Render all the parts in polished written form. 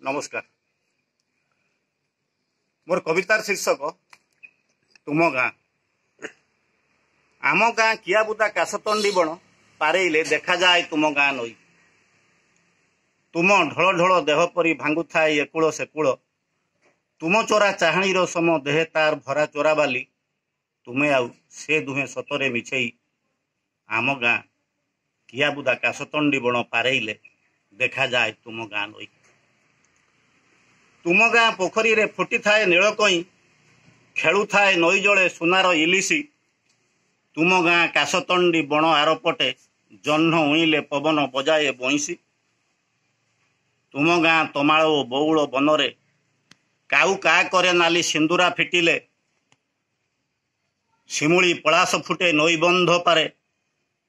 नमस्कार। मोर कवितार शीर्षक तुम गाँ। आम गाँ कियाबुदा काशतंडी बण पारेइले देखा जाए तुम गाँ नई। तुम ढोल ढोल देह परी भांगु थाए एकूल सेकूल। तुम चोरा चाहाणीर सम देहे तार भरा चोरा बाली। तुमे आउ से दुहे सतरे मिछेई आम गाँ कियाबुदा काशतंडी बण पारेइले देखा जाए तुम गाँ नई। तुम गाँ पोखरी रे फुटी थाए नीलकई खेलु थाए नई जले सुनार इलिसी। तुम गाँ काशतंडी बण आरपटे जह्न उईले पवन बजाए बईसी। तुम गाँ तमाल ओ बौल बनरे काऊ का करे नाली सिंदूरा फिटिले। शिमुली पलास फुटे नई बंध पारे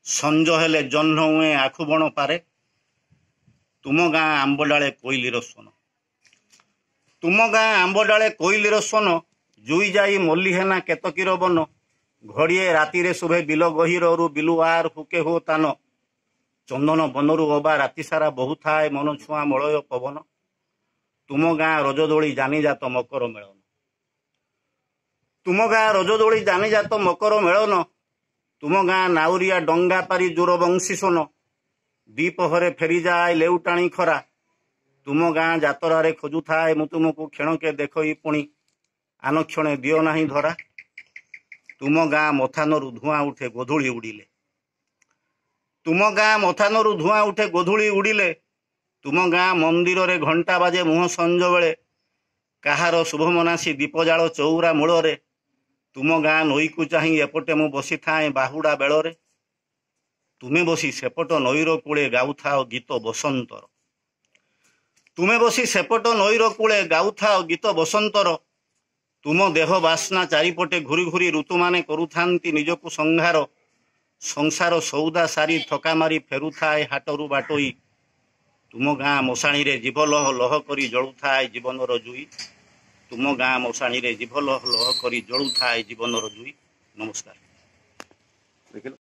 संज हेले जह्न उए आखु बण पारे। तुम गाँ आंबडाले कोइलीर स्वन। तुम गाँ आंबडाले कोइलीर स्वन जुई जाई मल्ली हेना केतकीर बन। घड़िए राति रे शुभे बिल गहिरु बिलुआर हुके हो तान। चंदन बनरु अबा राति सारा बहु थाए मन छुआ मलय पवन। तुम गाँ रजदोली जानी जात मकर मेलन। तुम गाँ रजदोली जानी जात मकर मेलन। तुम गाँ नाउरिया डंगा पारी जोर बंशी सोन। दीपहरे फेरी जाए लेउटाणी खरा। तुम गाँ जातरा खोजु थाए मु तुमको क्षणके देखई पुणी आन क्षणे दियो नाही धरा। तुम गाँ मथानरु धुआं उठे गोधूली उड़िले। तुम गाँ मथानरु धुआं उठे गोधूली उड़िले। तुम गाँ मंदिर रे घंटा बाजे मुह संज बेले। काहार शुभ मनासी दीप जाल चौरा मूल। तुम गाँ नई को चाही एपटे मु बसी थाए बाहुड़ा बेलरे। तुमे बसी सेपट नईर कूले गाउथाओ गीत बसंतर। तुमे बसी सेपट नईर कूले गाउथाओ गीत बसंतर। तुम देह बास्ना चारिपटे घूरी घूरी ऋतु माने करुथांती निजकु संहार। संसार सौदा सारी थका मारी फेरुथाए हाटरू बाटोई। तुम गाँ मशाणी रे जीव लह लह करी जलुथाए जीवनर जुई। तुम गाँ मशाणी रे जीव लह लह करी जलुथाए जीवनर जुई। नमस्कार।